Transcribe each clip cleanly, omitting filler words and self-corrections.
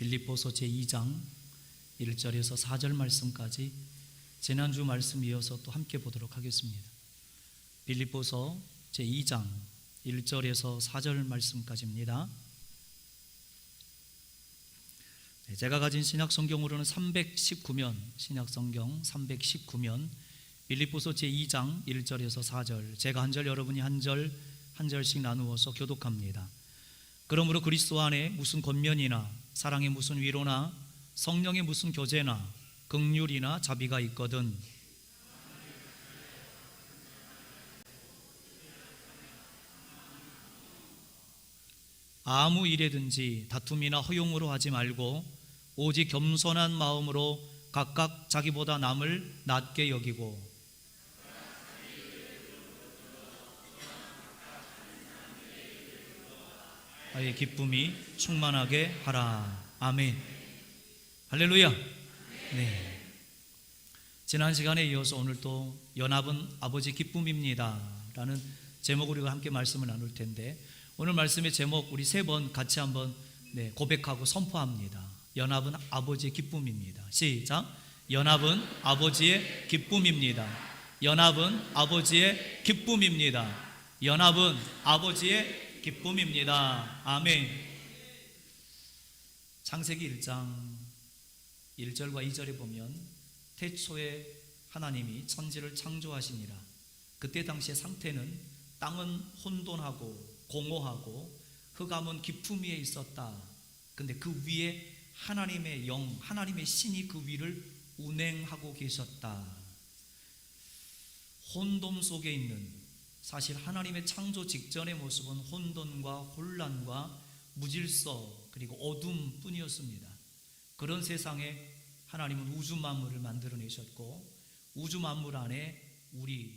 빌립보서 제2장 1절에서 4절 말씀까지 지난주 말씀 이어서 또 함께 보도록 하겠습니다. 빌립보서 제2장 1절에서 4절 말씀까지입니다. 제가 가진 신약성경으로는 319면, 신약성경 319면 빌립보서 제2장 1절에서 4절, 제가 한 절 여러분이 한 절씩 나누어서 교독합니다. 그러므로 그리스도 안에 무슨 권면이나 사랑의 무슨 위로나 성령의 무슨 교제나 긍휼이나 자비가 있거든 아무 일에든지 다툼이나 허용으로 하지 말고 오직 겸손한 마음으로 각각 자기보다 남을 낮게 여기고 나의 기쁨이 충만하게 하라. 아멘. 할렐루야. 네. 지난 시간에 이어서 오늘 또 연합은 아버지 기쁨입니다 라는 제목으로 우리가 함께 말씀을 나눌 텐데, 오늘 말씀의 제목 우리 세 번 같이 한번 고백하고 선포합니다. 연합은 아버지의 기쁨입니다. 시작. 연합은 아버지의 기쁨입니다. 연합은 아버지의 기쁨입니다. 연합은 아버지의 기쁨입니다. 아멘. 창세기 1장 1절과 2절에 보면 태초에 하나님이 천지를 창조하시니라. 그때 당시의 상태는 땅은 혼돈하고 공허하고 흑암은 깊음 위에 있었다. 근데 그 위에 하나님의 영, 하나님의 신이 그 위를 운행하고 계셨다. 혼돈 속에 있는, 사실 하나님의 창조 직전의 모습은 혼돈과 혼란과 무질서 그리고 어둠 뿐이었습니다. 그런 세상에 하나님은 우주 만물을 만들어내셨고, 우주 만물 안에 우리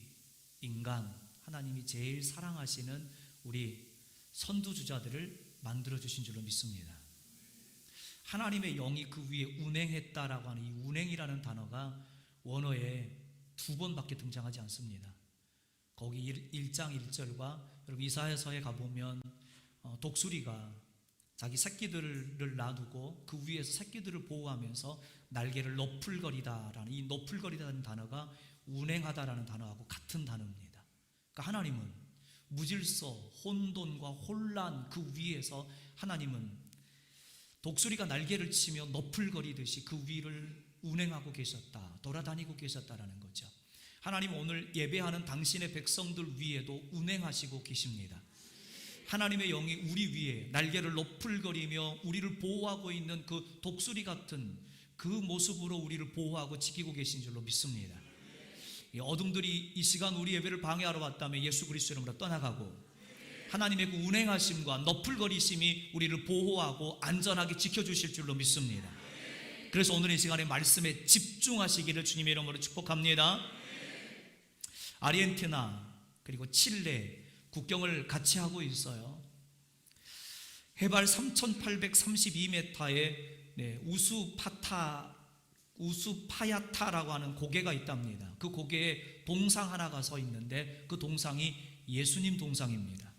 인간, 하나님이 제일 사랑하시는 우리 선두주자들을 만들어주신 줄로 믿습니다. 하나님의 영이 그 위에 운행했다라고 하는 이 운행이라는 단어가 원어에 2번밖에 등장하지 않습니다. 거기 1장 1절과 여러분 이사야서에 가보면 독수리가 자기 새끼들을 놔두고 그 위에서 새끼들을 보호하면서 날개를 너풀거리다라는, 이 너풀거리다는 단어가 운행하다라는 단어하고 같은 단어입니다. 그러니까 하나님은 무질서, 혼돈과 혼란 그 위에서 하나님은 독수리가 날개를 치며 너풀거리듯이 그 위를 운행하고 계셨다, 돌아다니고 계셨다라는 거죠. 하나님 오늘 예배하는 당신의 백성들 위에도 운행하시고 계십니다. 하나님의 영이 우리 위에 날개를 너풀거리며 우리를 보호하고 있는 그 독수리 같은 그 모습으로 우리를 보호하고 지키고 계신 줄로 믿습니다. 이 어둠들이 이 시간 우리 예배를 방해하러 왔다면 예수 그리스도 이름으로 떠나가고, 하나님의 그 운행하심과 너풀거리심이 우리를 보호하고 안전하게 지켜주실 줄로 믿습니다. 그래서 오늘 이 시간에 말씀에 집중하시기를 주님의 이름으로 축복합니다. 아르헨티나 그리고 칠레 국경을 같이 하고 있어요. 해발 3832m의 우수파야타라고 하는 고개가 있답니다. 그 고개에 동상 하나가 서 있는데 그 동상이 예수님 동상입니다.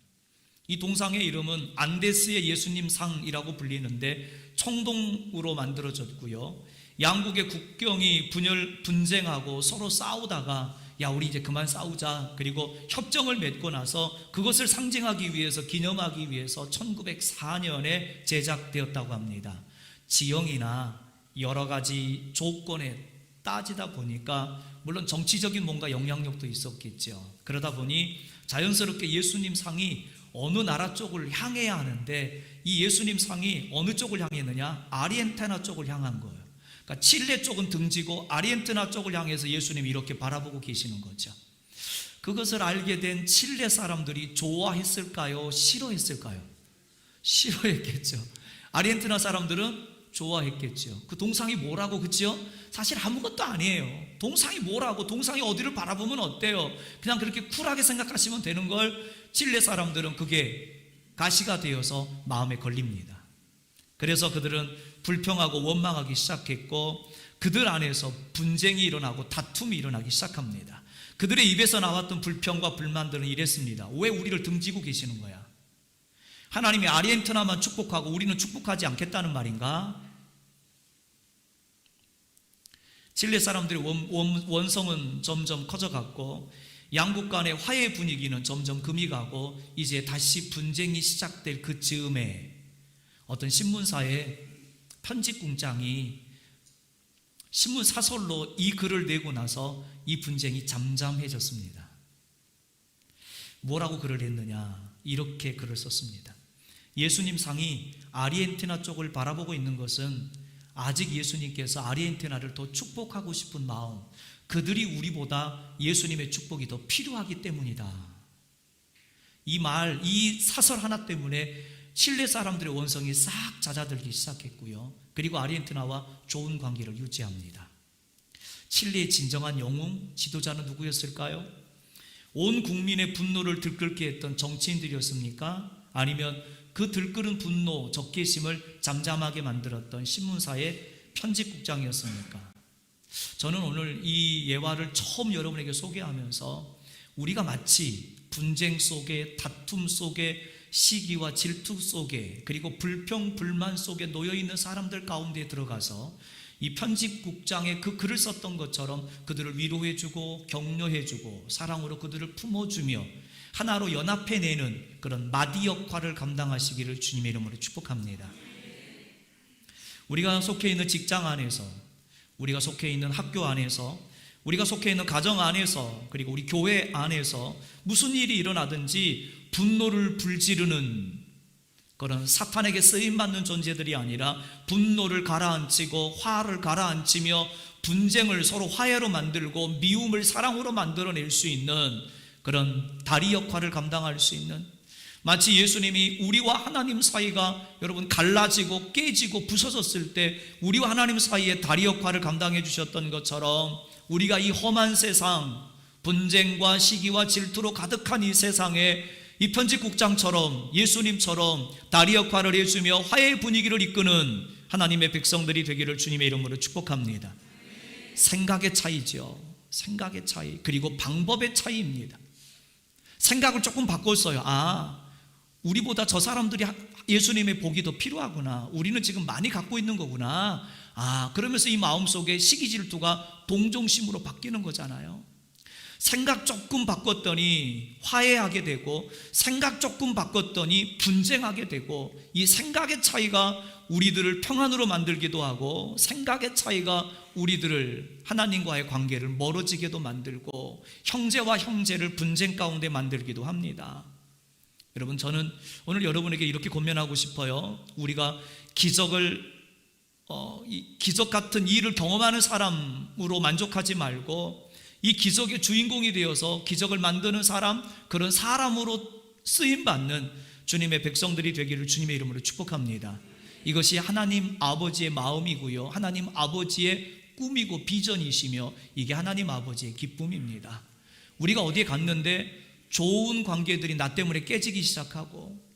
이 동상의 이름은 안데스의 예수님 상이라고 불리는데 청동으로 만들어졌고요. 양국의 국경이 분쟁하고 서로 싸우다가 야 우리 이제 그만 싸우자, 그리고 협정을 맺고 나서 그것을 상징하기 위해서, 기념하기 위해서 1904년에 제작되었다고 합니다. 지형이나 여러 가지 조건에 따지다 보니까 물론 정치적인 뭔가 영향력도 있었겠죠. 그러다 보니 자연스럽게 예수님 상이 어느 나라 쪽을 향해야 하는데, 이 예수님 상이 어느 쪽을 향했느냐? 아르헨티나 쪽을 향한 거예요. 그러니까 칠레 쪽은 등지고 아르헨티나 쪽을 향해서 예수님이 이렇게 바라보고 계시는 거죠. 그것을 알게 된 칠레 사람들이 좋아했을까요? 싫어했을까요? 싫어했겠죠. 아르헨티나 사람들은 좋아했겠죠. 그 동상이 뭐라고, 그죠? 사실 아무것도 아니에요. 동상이 뭐라고, 동상이 어디를 바라보면 어때요? 그냥 그렇게 쿨하게 생각하시면 되는 걸 칠레 사람들은 그게 가시가 되어서 마음에 걸립니다. 그래서 그들은 불평하고 원망하기 시작했고, 그들 안에서 분쟁이 일어나고 다툼이 일어나기 시작합니다. 그들의 입에서 나왔던 불평과 불만들은 이랬습니다. 왜 우리를 등지고 계시는 거야? 하나님이 아르헨티나만 축복하고 우리는 축복하지 않겠다는 말인가? 칠레 사람들의 원성은 점점 커져갔고 양국 간의 화해 분위기는 점점 금이 가고 이제 다시 분쟁이 시작될 그 즈음에 어떤 신문사의 편집국장이 신문 사설로 이 글을 내고 나서 이 분쟁이 잠잠해졌습니다. 뭐라고 글을 했느냐? 이렇게 글을 썼습니다. 예수님 상이 아르헨티나 쪽을 바라보고 있는 것은 아직 예수님께서 아르헨티나를 더 축복하고 싶은 마음, 그들이 우리보다 예수님의 축복이 더 필요하기 때문이다. 이 사설 하나 때문에 칠레 사람들의 원성이 싹 잦아들기 시작했고요. 그리고 아르헨티나와 좋은 관계를 유지합니다. 칠레의 진정한 영웅, 지도자는 누구였을까요? 온 국민의 분노를 들끓게 했던 정치인들이었습니까? 아니면 그 들끓은 분노, 적개심을 잠잠하게 만들었던 신문사의 편집국장이었습니까? 저는 오늘 이 예화를 처음 여러분에게 소개하면서 우리가 마치 분쟁 속에, 다툼 속에, 시기와 질투 속에, 그리고 불평, 불만 속에 놓여있는 사람들 가운데 들어가서 이 편집국장의 그 글을 썼던 것처럼 그들을 위로해주고 격려해주고 사랑으로 그들을 품어주며 하나로 연합해내는 그런 마디 역할을 감당하시기를 주님의 이름으로 축복합니다. 우리가 속해 있는 직장 안에서, 우리가 속해 있는 학교 안에서, 우리가 속해 있는 가정 안에서, 그리고 우리 교회 안에서 무슨 일이 일어나든지 분노를 불지르는 그런 사탄에게 쓰임받는 존재들이 아니라 분노를 가라앉히고 화를 가라앉히며 분쟁을 서로 화해로 만들고 미움을 사랑으로 만들어낼 수 있는 그런 다리 역할을 감당할 수 있는, 마치 예수님이 우리와 하나님 사이가 여러분 갈라지고 깨지고 부서졌을 때 우리와 하나님 사이의 다리 역할을 감당해 주셨던 것처럼 우리가 이 험한 세상, 분쟁과 시기와 질투로 가득한 이 세상에 이 편집국장처럼 예수님처럼 다리 역할을 해주며 화해의 분위기를 이끄는 하나님의 백성들이 되기를 주님의 이름으로 축복합니다. 생각의 차이죠. 생각의 차이, 그리고 방법의 차이입니다. 생각을 조금 바꿨어요. 우리보다 저 사람들이 예수님의 복이 더 필요하구나, 우리는 지금 많이 갖고 있는 거구나, 그러면서 이 마음속에 시기 질투가 동정심으로 바뀌는 거잖아요. 생각 조금 바꿨더니 화해하게 되고, 생각 조금 바꿨더니 분쟁하게 되고, 이 생각의 차이가 우리들을 평안으로 만들기도 하고, 생각의 차이가 우리들을 하나님과의 관계를 멀어지게도 만들고, 형제와 형제를 분쟁 가운데 만들기도 합니다. 여러분, 저는 오늘 여러분에게 이렇게 권면하고 싶어요. 우리가 기적 같은 일을 경험하는 사람으로 만족하지 말고, 이 기적의 주인공이 되어서 기적을 만드는 사람, 그런 사람으로 쓰임받는 주님의 백성들이 되기를 주님의 이름으로 축복합니다. 이것이 하나님 아버지의 마음이고요, 하나님 아버지의 꿈이고 비전이시며, 이게 하나님 아버지의 기쁨입니다. 우리가 어디에 갔는데 좋은 관계들이 나 때문에 깨지기 시작하고,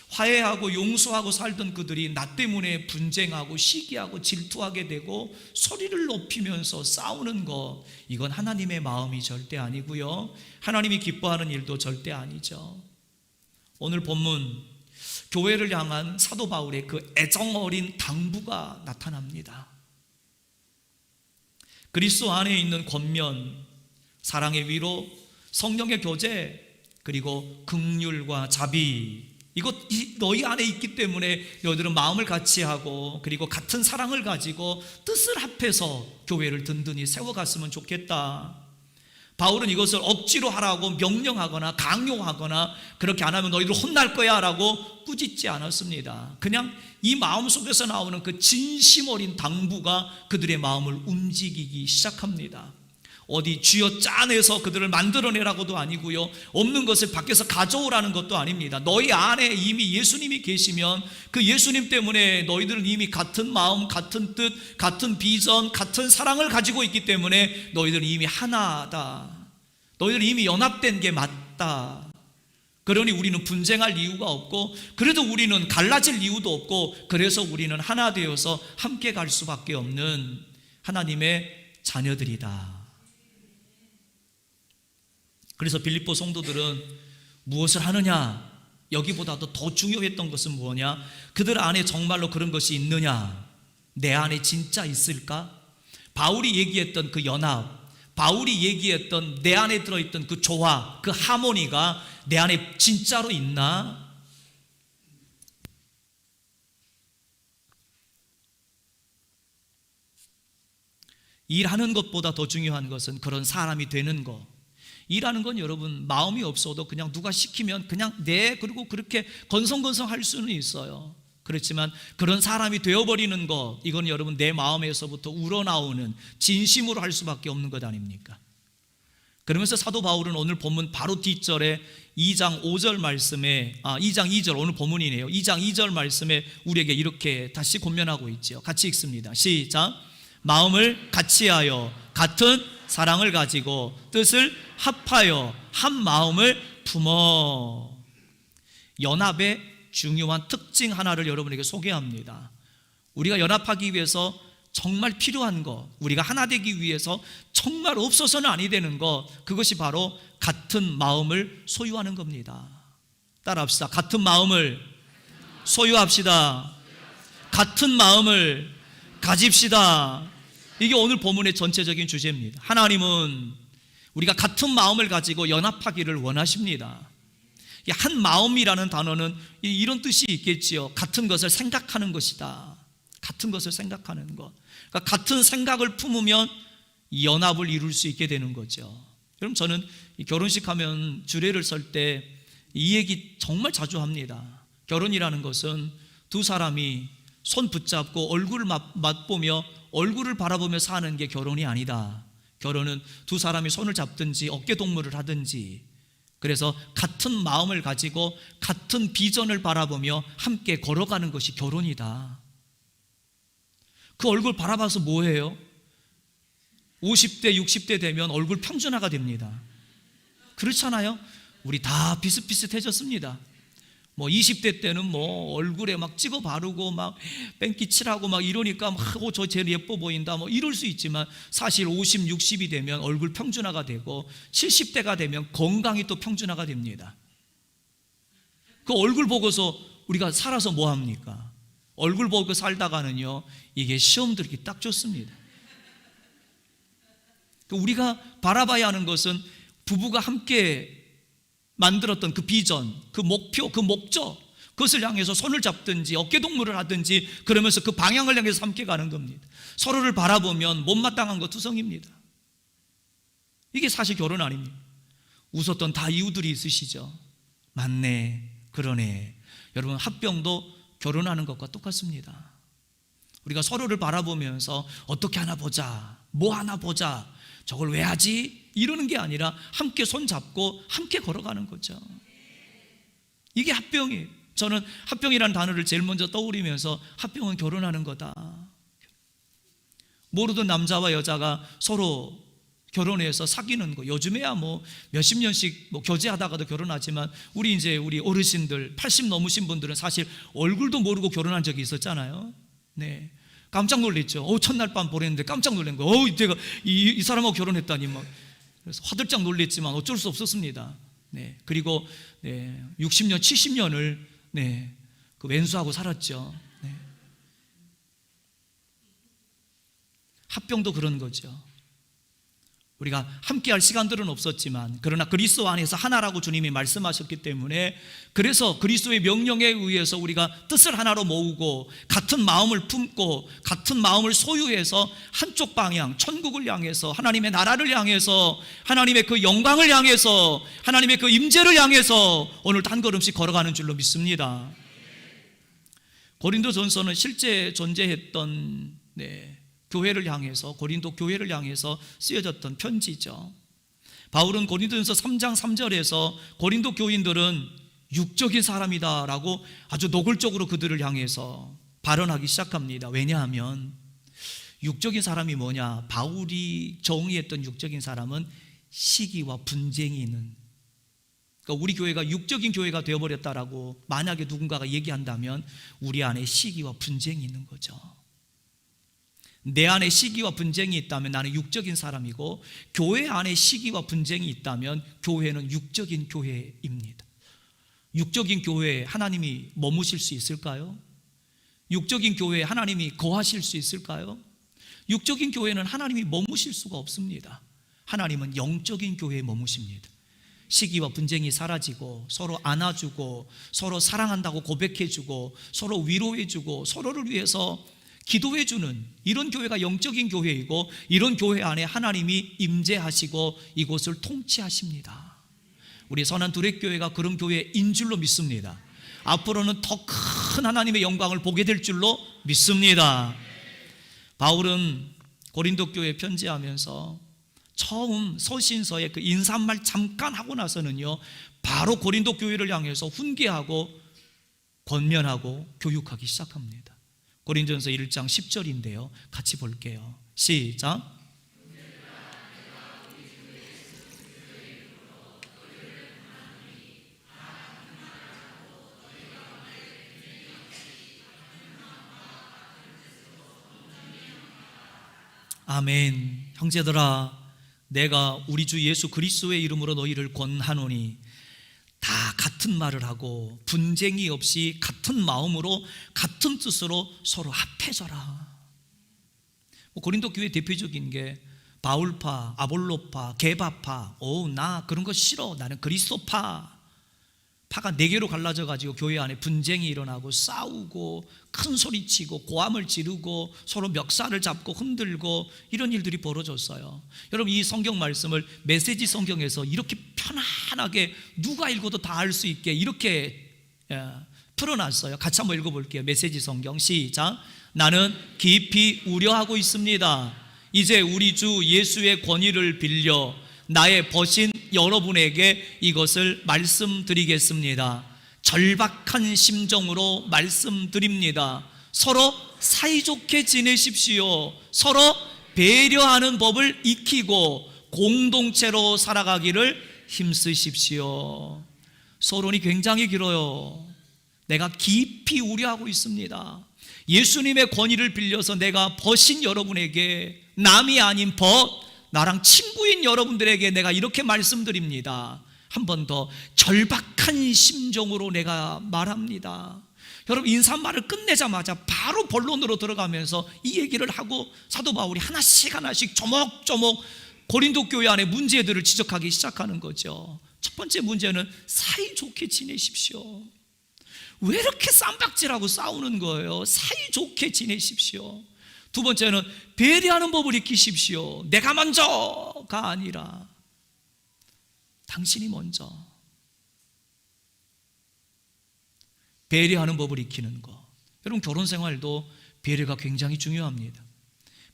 화해하고 용서하고 살던 그들이 나 때문에 분쟁하고 시기하고 질투하게 되고 소리를 높이면서 싸우는 것, 이건 하나님의 마음이 절대 아니고요, 하나님이 기뻐하는 일도 절대 아니죠. 오늘 본문, 교회를 향한 사도 바울의 그 애정 어린 당부가 나타납니다. 그리스도 안에 있는 권면, 사랑의 위로, 성령의 교제, 그리고 긍휼과 자비, 이것 너희 안에 있기 때문에 너희들은 마음을 같이 하고, 그리고 같은 사랑을 가지고 뜻을 합해서 교회를 든든히 세워갔으면 좋겠다. 바울은 이것을 억지로 하라고 명령하거나 강요하거나 그렇게 안 하면 너희들 혼날 거야 라고 꾸짖지 않았습니다. 그냥 이 마음 속에서 나오는 그 진심 어린 당부가 그들의 마음을 움직이기 시작합니다. 어디 쥐어 짜내서 그들을 만들어내라고도 아니고요, 없는 것을 밖에서 가져오라는 것도 아닙니다. 너희 안에 이미 예수님이 계시면 그 예수님 때문에 너희들은 이미 같은 마음, 같은 뜻, 같은 비전, 같은 사랑을 가지고 있기 때문에 너희들은 이미 하나다, 너희들은 이미 연합된 게 맞다. 그러니 우리는 분쟁할 이유가 없고, 그래도 우리는 갈라질 이유도 없고, 그래서 우리는 하나 되어서 함께 갈 수밖에 없는 하나님의 자녀들이다. 그래서 빌립보 성도들은 무엇을 하느냐, 여기보다도 더 중요했던 것은 뭐냐, 그들 안에 정말로 그런 것이 있느냐, 내 안에 진짜 있을까? 바울이 얘기했던 그 연합, 바울이 얘기했던 내 안에 들어있던 그 조화, 그 하모니가 내 안에 진짜로 있나? 일하는 것보다 더 중요한 것은 그런 사람이 되는 것. 일하는 건 여러분 마음이 없어도 그냥 누가 시키면 그냥 네 그리고 그렇게 건성건성 할 수는 있어요. 그렇지만 그런 사람이 되어버리는 것, 이건 여러분 내 마음에서부터 우러나오는 진심으로 할 수밖에 없는 것 아닙니까? 그러면서 사도 바울은 오늘 본문 바로 뒷절에 2장 5절 말씀에 2장 2절 오늘 본문이네요. 2장 2절 말씀에 우리에게 이렇게 다시 권면하고 있죠. 같이 읽습니다. 시작. 마음을 같이하여 같은 사랑을 가지고 뜻을 합하여 한 마음을 품어. 연합의 중요한 특징 하나를 여러분에게 소개합니다. 우리가 연합하기 위해서 정말 필요한 것, 우리가 하나 되기 위해서 정말 없어서는 아니 되는 것, 그것이 바로 같은 마음을 소유하는 겁니다. 따라합시다. 같은 마음을 소유합시다. 같은 마음을 가집시다. 이게 오늘 본문의 전체적인 주제입니다. 하나님은 우리가 같은 마음을 가지고 연합하기를 원하십니다. 한 마음이라는 단어는 이런 뜻이 있겠지요. 같은 것을 생각하는 것이다. 같은 것을 생각하는 것. 그러니까 같은 생각을 품으면 연합을 이룰 수 있게 되는 거죠. 여러분, 저는 결혼식 하면 주례를 설 때 이 얘기 정말 자주 합니다. 결혼이라는 것은 두 사람이 손 붙잡고 얼굴을 맛보며 얼굴을 바라보며 사는 게 결혼이 아니다. 결혼은 두 사람이 손을 잡든지 어깨 동무를 하든지, 그래서 같은 마음을 가지고 같은 비전을 바라보며 함께 걸어가는 것이 결혼이다. 그 얼굴 바라봐서 뭐해요? 50대 60대 되면 얼굴 평준화가 됩니다. 그렇잖아요? 우리 다 비슷비슷해졌습니다. 뭐 20대 때는 뭐 얼굴에 막 찍어 바르고 막 뺑기 칠하고 막 이러니까 막 저 제일 예뻐 보인다 뭐 이럴 수 있지만, 사실 50, 60이 되면 얼굴 평준화가 되고 70대가 되면 건강이 또 평준화가 됩니다. 그 얼굴 보고서 우리가 살아서 뭐 합니까? 얼굴 보고 살다가는요, 이게 시험 들기 딱 좋습니다. 우리가 바라봐야 하는 것은 부부가 함께 만들었던 그 비전, 그 목표, 그 목적, 그것을 향해서 손을 잡든지 어깨 동무를 하든지 그러면서 그 방향을 향해서 함께 가는 겁니다. 서로를 바라보면 못마땅한 거 투성입니다. 이게 사실 결혼 아닙니까? 웃었던 다 이유들이 있으시죠? 맞네, 그러네. 여러분, 합병도 결혼하는 것과 똑같습니다. 우리가 서로를 바라보면서 어떻게 하나 보자, 뭐 하나 보자, 저걸 왜 하지? 이러는 게 아니라 함께 손잡고 함께 걸어가는 거죠. 이게 합병이에요. 저는 합병이라는 단어를 제일 먼저 떠올리면서 합병은 결혼하는 거다. 모르던 남자와 여자가 서로 결혼해서 사귀는 거, 요즘에야 뭐 몇십 년씩 뭐 교제하다가도 결혼하지만, 우리 어르신들 80 넘으신 분들은 사실 얼굴도 모르고 결혼한 적이 있었잖아요. 네. 깜짝 놀랐죠. 첫날 밤 보냈는데 깜짝 놀란 거예요. 내가 이 사람하고 결혼했다니 막. 그래서 화들짝 놀랐지만 어쩔 수 없었습니다. 네. 그리고 60년, 70년을 그 왼수하고 살았죠. 네. 합병도 그런 거죠. 우리가 함께할 시간들은 없었지만, 그러나 그리스도 안에서 하나라고 주님이 말씀하셨기 때문에, 그래서 그리스도의 명령에 의해서 우리가 뜻을 하나로 모으고 같은 마음을 품고 같은 마음을 소유해서 한쪽 방향, 천국을 향해서, 하나님의 나라를 향해서, 하나님의 그 영광을 향해서, 하나님의 그 임재를 향해서 오늘도 한 걸음씩 걸어가는 줄로 믿습니다. 고린도전서는 실제 존재했던 교회를 향해서, 고린도 교회를 향해서 쓰여졌던 편지죠. 바울은 고린도전서 3장 3절에서 고린도 교인들은 육적인 사람이다라고 아주 노골적으로 그들을 향해서 발언하기 시작합니다. 왜냐하면 육적인 사람이 뭐냐? 바울이 정의했던 육적인 사람은 시기와 분쟁이 있는, 그러니까 우리 교회가 육적인 교회가 되어버렸다라고 만약에 누군가가 얘기한다면 우리 안에 시기와 분쟁이 있는 거죠. 내 안에 시기와 분쟁이 있다면 나는 육적인 사람이고, 교회 안에 시기와 분쟁이 있다면 교회는 육적인 교회입니다. 육적인 교회에 하나님이 머무실 수 있을까요? 육적인 교회에 하나님이 거하실 수 있을까요? 육적인 교회는 하나님이 머무실 수가 없습니다. 하나님은 영적인 교회에 머무십니다. 시기와 분쟁이 사라지고 서로 안아주고 서로 사랑한다고 고백해주고 서로 위로해주고 서로를 위해서 기도해주는 이런 교회가 영적인 교회이고, 이런 교회 안에 하나님이 임재하시고 이곳을 통치하십니다. 우리 선한 두렛교회가 그런 교회인 줄로 믿습니다. 앞으로는 더 큰 하나님의 영광을 보게 될 줄로 믿습니다. 바울은 고린도 교회에 편지하면서 처음 서신서에 그 인사말 잠깐 하고 나서는요, 바로 고린도 교회를 향해서 훈계하고 권면하고 교육하기 시작합니다. 고린전서 1장 10절인데요 같이 볼게요. 시작. 아멘. 형제들아, 내가 우리 주 예수 그리스도의 이름으로 너희를 권하노니 다 같은 말을 하고 분쟁이 없이 같은 마음으로 같은 뜻으로 서로 합해져라. 고린도 교회 대표적인 게 바울파, 아볼로파, 게바파. 나 그런 거 싫어, 나는 그리스도파. 파가 4개로 갈라져 가지고 교회 안에 분쟁이 일어나고 싸우고 큰 소리치고 고함을 지르고 서로 멱살을 잡고 흔들고 이런 일들이 벌어졌어요. 여러분, 이 성경 말씀을 메시지 성경에서 이렇게 편안하게 누가 읽어도 다 알 수 있게 이렇게 풀어놨어요. 같이 한번 읽어볼게요. 메시지 성경 시작. 나는 깊이 우려하고 있습니다. 이제 우리 주 예수의 권위를 빌려 나의 벗인 여러분에게 이것을 말씀드리겠습니다. 절박한 심정으로 말씀드립니다. 서로 사이좋게 지내십시오. 서로 배려하는 법을 익히고 공동체로 살아가기를 힘쓰십시오. 서론이 굉장히 길어요. 내가 깊이 우려하고 있습니다. 예수님의 권위를 빌려서 내가 벗인 여러분에게, 남이 아닌 나랑 친구인 여러분들에게 내가 이렇게 말씀드립니다. 한 번 더, 절박한 심정으로 내가 말합니다. 여러분, 인사말을 끝내자마자 바로 본론으로 들어가면서 이 얘기를 하고 사도 바울이 하나씩 조목조목 고린도 교회 안에 문제들을 지적하기 시작하는 거죠. 첫 번째 문제는 사이좋게 지내십시오. 왜 이렇게 쌈박질하고 싸우는 거예요? 사이좋게 지내십시오. 두 번째는 배려하는 법을 익히십시오. 내가 먼저가 아니라 당신이 먼저. 배려하는 법을 익히는 거. 여러분, 결혼 생활도 배려가 굉장히 중요합니다.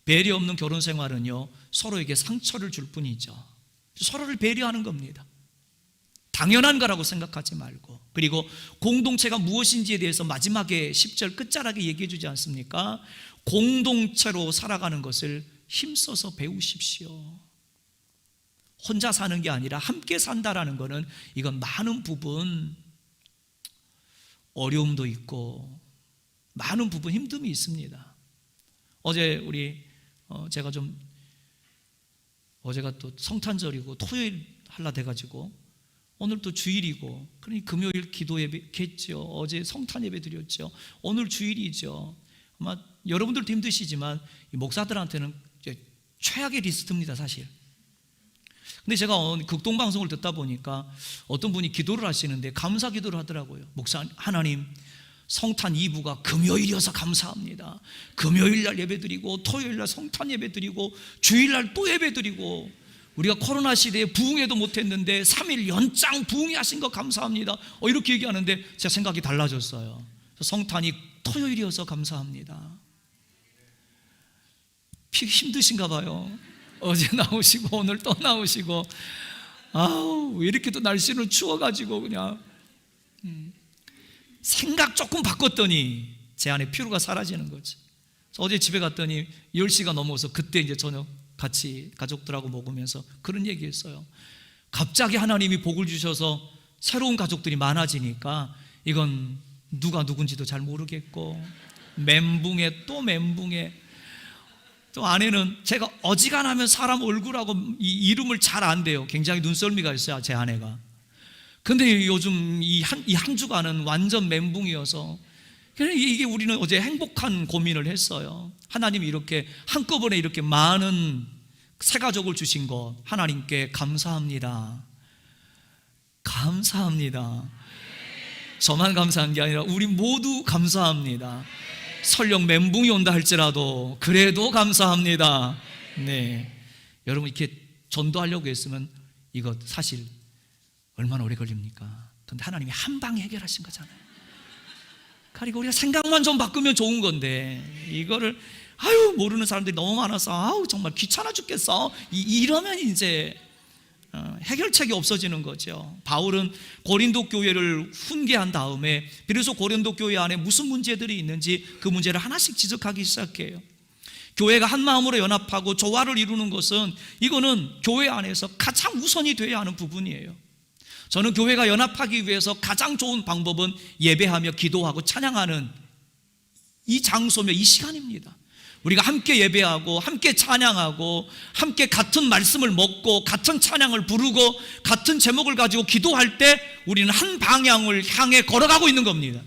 배려 없는 결혼 생활은요, 서로에게 상처를 줄 뿐이죠. 서로를 배려하는 겁니다. 당연한 거라고 생각하지 말고. 그리고 공동체가 무엇인지에 대해서 마지막에 10절 끝자락에 얘기해 주지 않습니까? 공동체로 살아가는 것을 힘써서 배우십시오. 혼자 사는 게 아니라 함께 산다라는 것은 이건 많은 부분 어려움도 있고 많은 부분 힘듦이 있습니다. 어제 어제가 또 성탄절이고 토요일 할라 돼가지고 오늘 또 주일이고, 그러니 금요일 기도 예배 했죠. 어제 성탄 예배 드렸죠. 오늘 주일이죠. 아마 여러분들도 힘드시지만 이 목사들한테는 최악의 리스트입니다, 사실. 근데 제가 극동방송을 듣다 보니까 어떤 분이 기도를 하시는데 감사 기도를 하더라고요. 목사, 하나님, 성탄 2부가 금요일이어서 감사합니다. 금요일날 예배드리고 토요일날 성탄 예배드리고 주일날 또 예배드리고, 우리가 코로나 시대에 부흥회도 못했는데 3일 연장 부흥회 하신 거 감사합니다. 이렇게 얘기하는데 제 생각이 달라졌어요. 성탄이 토요일이어서 감사합니다. 힘드신가 봐요. 어제 나오시고 오늘 또 나오시고, 왜 이렇게 또 날씨는 추워가지고 그냥 생각 조금 바꿨더니 제 안에 피로가 사라지는 거지. 어제 집에 갔더니 10시가 넘어서 그때 이제 저녁 같이 가족들하고 먹으면서 그런 얘기했어요. 갑자기 하나님이 복을 주셔서 새로운 가족들이 많아지니까 이건 누가 누군지도 잘 모르겠고, 멘붕에 또 멘붕에, 또 아내는 제가 어지간하면 사람 얼굴하고 이 이름을 잘 안 돼요. 굉장히 눈썰미가 있어요, 제 아내가. 근데 요즘 이 한 주간은 완전 멘붕이어서 이게 우리는 어제 행복한 고민을 했어요. 하나님이 이렇게 한꺼번에 이렇게 많은 새 가족을 주신 것 하나님께 감사합니다. 감사합니다. 저만 감사한 게 아니라 우리 모두 감사합니다. 설령 멘붕이 온다 할지라도 그래도 감사합니다. 네, 여러분 이렇게 전도하려고 했으면 이거 사실 얼마나 오래 걸립니까? 근데 하나님이 한 방에 해결하신 거잖아요. 그리고 우리가 생각만 좀 바꾸면 좋은 건데 이거를 모르는 사람들이 너무 많아서 정말 귀찮아 죽겠어 이러면 이제 해결책이 없어지는 거죠. 바울은 고린도 교회를 훈계한 다음에 비로소 고린도 교회 안에 무슨 문제들이 있는지 그 문제를 하나씩 지적하기 시작해요. 교회가 한 마음으로 연합하고 조화를 이루는 것은 이거는 교회 안에서 가장 우선이 되어야 하는 부분이에요. 저는 교회가 연합하기 위해서 가장 좋은 방법은 예배하며 기도하고 찬양하는 이 장소며 이 시간입니다. 우리가 함께 예배하고 함께 찬양하고 함께 같은 말씀을 먹고 같은 찬양을 부르고 같은 제목을 가지고 기도할 때 우리는 한 방향을 향해 걸어가고 있는 겁니다.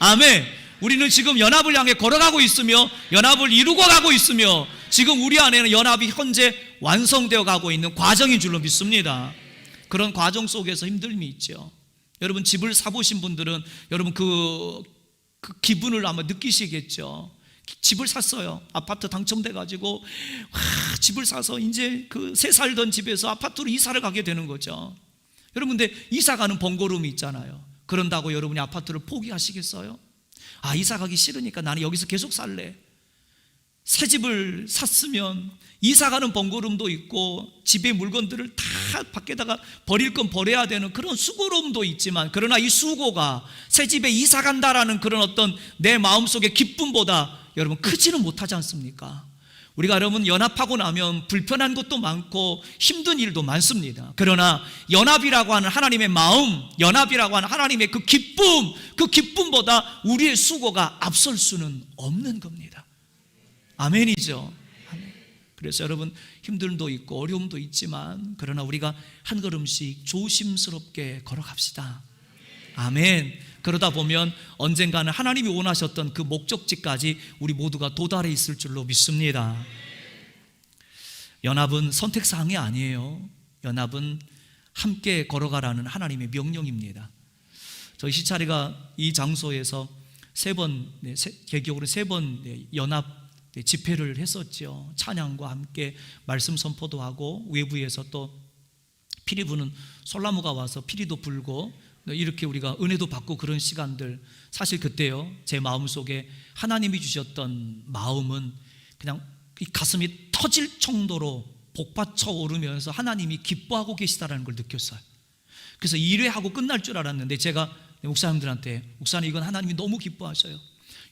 아멘. 우리는 지금 연합을 향해 걸어가고 있으며 연합을 이루고 가고 있으며 지금 우리 안에는 연합이 현재 완성되어 가고 있는 과정인 줄로 믿습니다. 그런 과정 속에서 힘듦이 있죠. 여러분 집을 사보신 분들은 여러분 그 기분을 아마 느끼시겠죠. 집을 샀어요. 아파트 당첨돼가지고 집을 사서 이제 그 새 살던 집에서 아파트로 이사를 가게 되는 거죠. 여러분 근데 이사 가는 번거로움이 있잖아요. 그런다고 여러분이 아파트를 포기하시겠어요? 이사 가기 싫으니까 나는 여기서 계속 살래. 새 집을 샀으면 이사 가는 번거로움도 있고 집의 물건들을 다 밖에다가 버릴 건 버려야 되는 그런 수고로움도 있지만, 그러나 이 수고가 새 집에 이사 간다라는 그런 어떤 내 마음속의 기쁨보다 여러분 크지는 못하지 않습니까? 우리가 여러분 연합하고 나면 불편한 것도 많고 힘든 일도 많습니다. 그러나 연합이라고 하는 하나님의 마음, 연합이라고 하는 하나님의 그 기쁨보다 우리의 수고가 앞설 수는 없는 겁니다. 아멘이죠. 아멘. 그래서 여러분 힘듦도 있고 어려움도 있지만 그러나 우리가 한 걸음씩 조심스럽게 걸어갑시다. 아멘. 그러다 보면 언젠가는 하나님이 원하셨던 그 목적지까지 우리 모두가 도달해 있을 줄로 믿습니다. 연합은 선택사항이 아니에요. 연합은 함께 걸어가라는 하나님의 명령입니다. 저희 시차리가 이 장소에서 개교으로 세 번 연합 집회를 했었죠. 찬양과 함께 말씀 선포도 하고 외부에서 또 피리 부는 솔나무가 와서 피리도 불고 이렇게 우리가 은혜도 받고 그런 시간들, 사실 그때요 제 마음속에 하나님이 주셨던 마음은 그냥 이 가슴이 터질 정도로 복받쳐 오르면서 하나님이 기뻐하고 계시다라는 걸 느꼈어요. 그래서 1회하고 끝날 줄 알았는데 제가 목사님들한테, 목사님 이건 하나님이 너무 기뻐하셔요.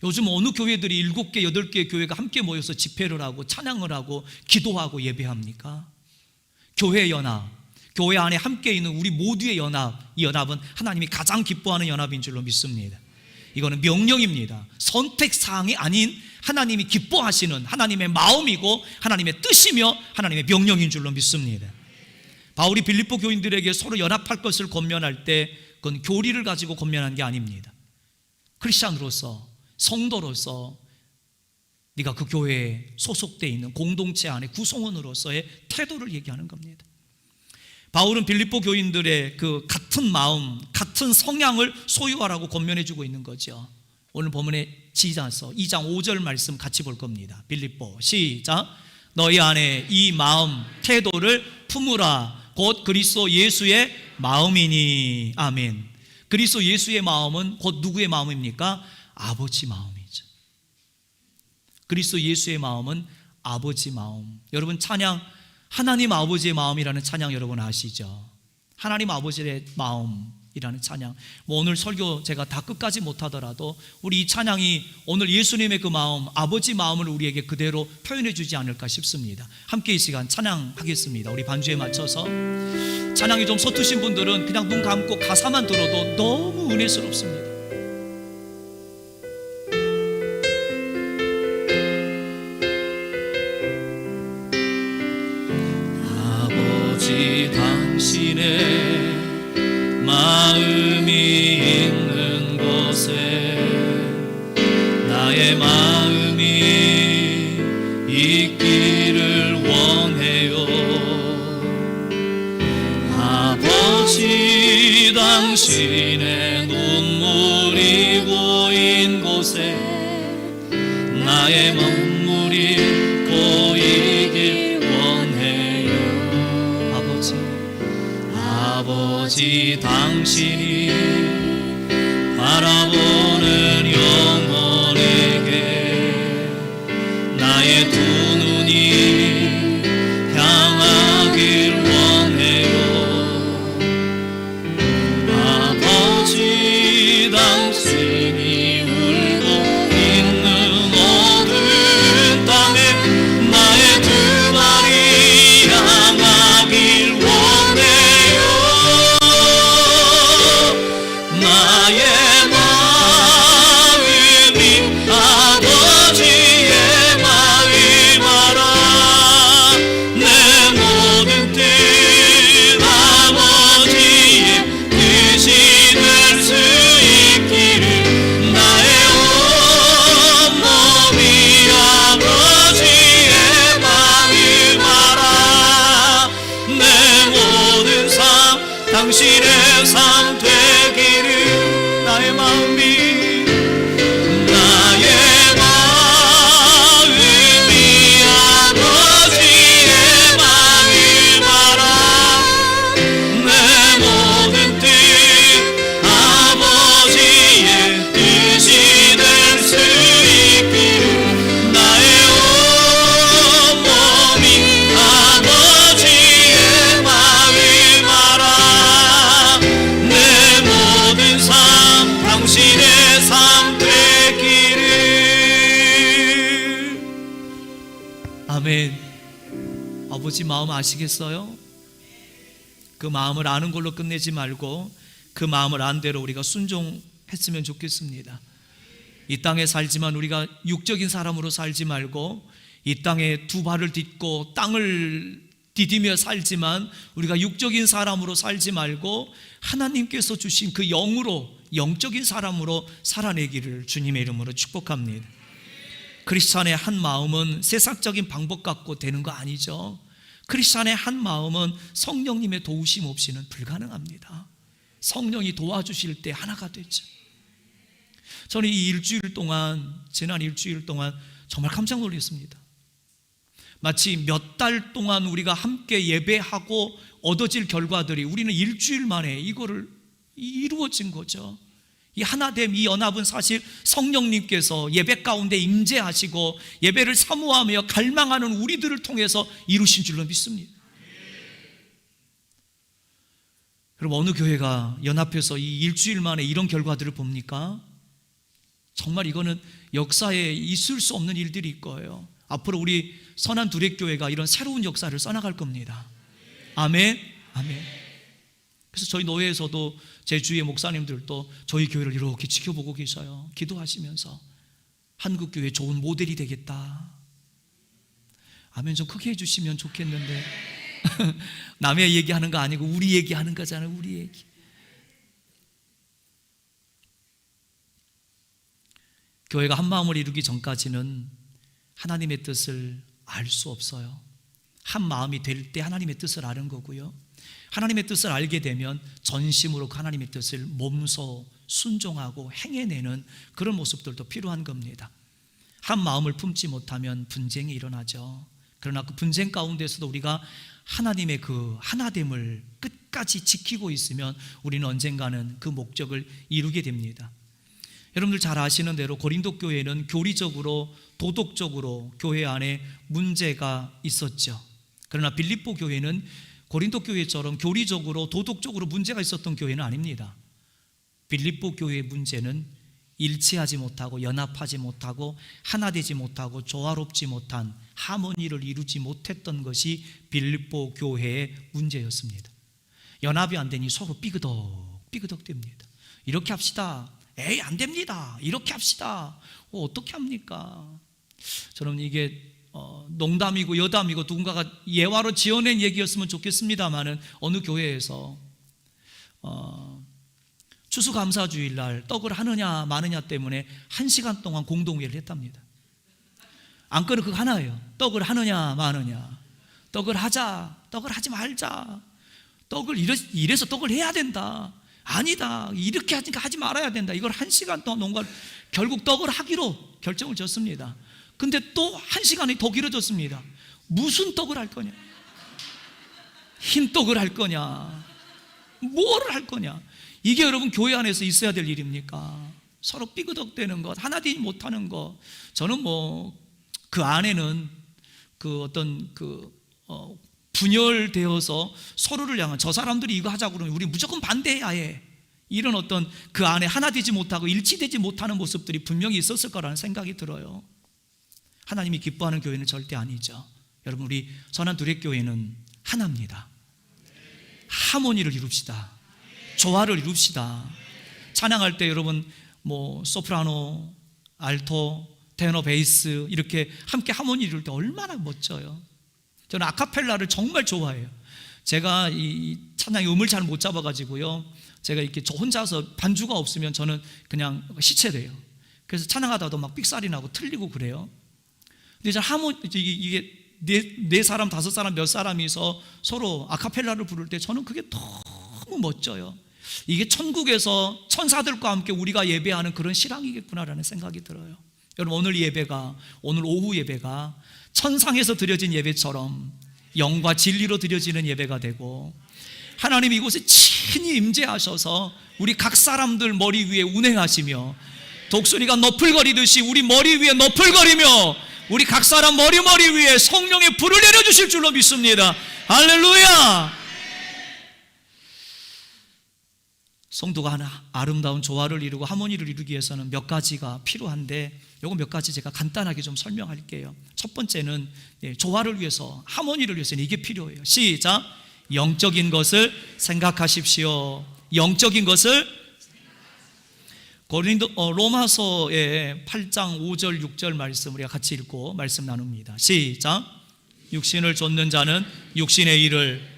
요즘 어느 교회들이 7개, 8개의 교회가 함께 모여서 집회를 하고 찬양을 하고 기도하고 예배합니까? 교회 연합, 교회 안에 함께 있는 우리 모두의 연합, 이 연합은 하나님이 가장 기뻐하는 연합인 줄로 믿습니다. 이거는 명령입니다. 선택사항이 아닌 하나님이 기뻐하시는 하나님의 마음이고 하나님의 뜻이며 하나님의 명령인 줄로 믿습니다. 바울이 빌립보 교인들에게 서로 연합할 것을 권면할 때 그건 교리를 가지고 권면한 게 아닙니다. 크리스찬으로서, 성도로서 네가 그 교회에 소속되어 있는 공동체 안에 구성원으로서의 태도를 얘기하는 겁니다. 바울은 빌립보 교인들의 그 같은 마음, 같은 성향을 소유하라고 권면해주고 있는 거죠. 오늘 본문에 지자서 2장 5절 말씀 같이 볼 겁니다. 빌립보 시작. 너희 안에 이 마음, 태도를 품으라. 곧 그리스도 예수의 마음이니. 아멘. 그리스도 예수의 마음은 곧 누구의 마음입니까? 아버지 마음이죠. 그리스도 예수의 마음은 아버지 마음. 여러분 찬양, 하나님 아버지의 마음이라는 찬양 여러분 아시죠? 하나님 아버지의 마음이라는 찬양. 오늘 설교 제가 다 끝까지 못하더라도 우리 이 찬양이 오늘 예수님의 그 마음, 아버지 마음을 우리에게 그대로 표현해 주지 않을까 싶습니다. 함께 이 시간 찬양하겠습니다. 우리 반주에 맞춰서. 찬양이 좀 서투신 분들은 그냥 눈 감고 가사만 들어도 너무 은혜스럽습니다. 당신의 마음이 있는 곳에 있기를 원해요. 아버지, 당신의 눈물이 고인 곳에 나의 눈물이 고이길 원해요. 아버지, 당신이 바라보는 영혼에게 나의 두 눈이 향하길 원해요. 아버지, 당신이 울고 있는 어두운 땅에 나의 두 발이 향하길 원해요. 나의 마음이 아버지의 마음아라. 내 모든 뜻 아버지의 뜻이 될 수 있기를 나의 온몸이 아버지의 마음아라. 내 모든 삶 당신의 삶 되기를 나의 마음이 아버지의 마음아라. 내 모든 뜻 아버지의 뜻이 될 수 있기를 나의 온몸이 아버지의 마음아라. 내 모든 삶 당신의 삶 되기를. 아멘. 아버지 마음 아시겠어요? 그 마음을 아는 걸로 끝내지 말고 그 마음을 안 대로 우리가 순종했으면 좋겠습니다. 이 땅에 살지만 우리가 육적인 사람으로 살지 말고, 이 땅에 두 발을 딛고 땅을 디디며 살지만 우리가 육적인 사람으로 살지 말고 하나님께서 주신 그 영으로, 영적인 사람으로 살아내기를 주님의 이름으로 축복합니다. 크리스찬의 한 마음은 세상적인 방법 갖고 되는 거 아니죠. 크리스찬의 한 마음은 성령님의 도우심 없이는 불가능합니다. 성령이 도와주실 때 하나가 되죠. 저는 이 일주일 동안, 지난 일주일 동안 정말 깜짝 놀랐습니다. 마치 몇 달 동안 우리가 함께 예배하고 얻어질 결과들이 우리는 일주일 만에 이거를 이루어진 거죠. 이 하나됨, 이 연합은 사실 성령님께서 예배 가운데 임재하시고 예배를 사모하며 갈망하는 우리들을 통해서 이루신 줄로 믿습니다. 그럼 어느 교회가 연합해서 이 일주일 만에 이런 결과들을 봅니까? 정말 이거는 역사에 있을 수 없는 일들일 거예요. 앞으로 우리 선한 두레교회가 이런 새로운 역사를 써나갈 겁니다. 아멘. 아멘. 그래서 저희 노회에서도 제 주위의 목사님들도 저희 교회를 이렇게 지켜보고 계셔요. 기도하시면서 한국교회 좋은 모델이 되겠다. 아멘 좀 크게 해주시면 좋겠는데 남의 얘기하는 거 아니고 우리 얘기하는 거잖아요. 우리 얘기. 교회가 한 마음을 이루기 전까지는 하나님의 뜻을 알 수 없어요. 한 마음이 될 때 하나님의 뜻을 아는 거고요. 하나님의 뜻을 알게 되면 전심으로 하나님의 뜻을 몸소 순종하고 행해내는 그런 모습들도 필요한 겁니다. 한 마음을 품지 못하면 분쟁이 일어나죠. 그러나 그 분쟁 가운데서도 우리가 하나님의 그 하나됨을 끝까지 지키고 있으면 우리는 언젠가는 그 목적을 이루게 됩니다. 여러분들 잘 아시는 대로 고린도 교회는 교리적으로 도덕적으로 교회 안에 문제가 있었죠. 그러나 빌립보 교회는 고린도 교회처럼 교리적으로 도덕적으로 문제가 있었던 교회는 아닙니다. 빌립보 교회의 문제는 일치하지 못하고 연합하지 못하고 하나 되지 못하고 조화롭지 못한 하모니를 이루지 못했던 것이 빌립보 교회의 문제였습니다. 연합이 안 되니 서로 삐그덕 됩니다. 이렇게 합시다. 에이 안 됩니다. 이렇게 합시다. 어떻게 합니까? 저는 이게 농담이고 여담이고 누군가가 예화로 지어낸 얘기였으면 좋겠습니다만은 어느 교회에서 추수감사주일날 떡을 하느냐 마느냐 때문에 1시간 동안 공동회의를 했답니다. 안건은 그거 하나예요. 떡을 하느냐 마느냐. 떡을 하자, 떡을 하지 말자. 떡을 이래서 떡을 해야 된다. 아니다, 이렇게 하니까 하지 말아야 된다. 이걸 1시간 동안 농가 결국 떡을 하기로 결정을 졌습니다. 근데 또 1시간이 더 길어졌습니다. 무슨 떡을 할 거냐? 흰 떡을 할 거냐? 뭐를 할 거냐? 이게 여러분 교회 안에서 있어야 될 일입니까? 서로 삐그덕대는 것, 하나 되지 못하는 것. 저는 그 안에는 분열되어서 서로를 향한, 저 사람들이 이거 하자고 그러면 우리 무조건 반대해야 해, 이런 어떤 그 안에 하나 되지 못하고 일치되지 못하는 모습들이 분명히 있었을 거라는 생각이 들어요. 하나님이 기뻐하는 교회는 절대 아니죠. 여러분, 우리 선한두레교회는 하나입니다. 하모니를 이룹시다. 조화를 이룹시다. 찬양할 때 여러분 소프라노, 알토, 테너, 베이스 이렇게 함께 하모니 이룰 때 얼마나 멋져요. 저는 아카펠라를 정말 좋아해요. 제가 이 찬양의 음을 잘 못 잡아가지고요, 제가 이렇게 저 혼자서 반주가 없으면 저는 그냥 시체돼요. 그래서 찬양하다도 막 삑살이 나고 틀리고 그래요. 근데 이게 네 사람, 5사람, 몇 사람이서 서로 아카펠라를 부를 때 저는 그게 너무 멋져요. 이게 천국에서 천사들과 함께 우리가 예배하는 그런 실황이겠구나라는 생각이 들어요. 여러분, 오늘 오후 예배가 천상에서 드려진 예배처럼 영과 진리로 드려지는 예배가 되고, 하나님이 이곳에 친히 임재하셔서 우리 각 사람들 머리 위에 운행하시며, 독수리가 너풀거리듯이 우리 머리 위에 너풀거리며 우리 각 사람 머리 위에 성령의 불을 내려주실 줄로 믿습니다. 할렐루야. 성도가 하나 아름다운 조화를 이루고 하모니를 이루기 위해서는 몇 가지가 필요한데, 요거 몇 가지 제가 간단하게 좀 설명할게요. 첫 번째는 조화를 위해서, 하모니를 위해서는 이게 필요해요. 시작. 영적인 것을 생각하십시오. 영적인 것을. 로마서의 8장 5절 6절 말씀 우리가 같이 읽고 말씀 나눕니다. 시작. 육신을 좇는 자는 육신의 일을,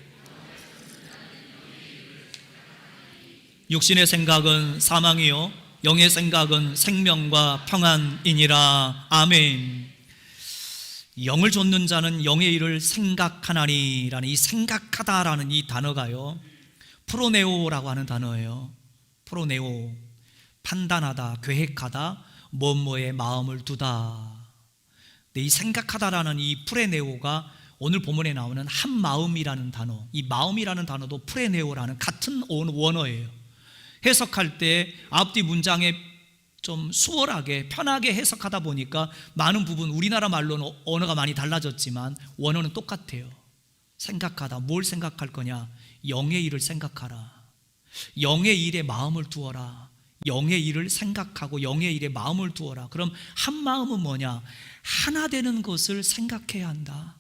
육신의 생각은 사망이요 영의 생각은 생명과 평안이니라. 아멘. 영을 좇는 자는 영의 일을 생각하나니라는 이 생각하다라는 이 단어가요, 프로네오라고 하는 단어예요. 프로네오, 판단하다, 계획하다, 뭐뭐에 마음을 두다. 근데 이 생각하다라는 이 프레네오가 오늘 본문에 나오는 한 마음이라는 단어, 이 마음이라는 단어도 프레네오라는 같은 원어예요. 해석할 때 앞뒤 문장에 좀 수월하게 편하게 해석하다 보니까 많은 부분, 우리나라 말로는 언어가 많이 달라졌지만 원어는 똑같아요. 생각하다, 뭘 생각할 거냐? 영의 일을 생각하라. 영의 일에 마음을 두어라. 영의 일을 생각하고 영의 일에 마음을 두어라. 그럼 한 마음은 뭐냐? 하나 되는 것을 생각해야 한다.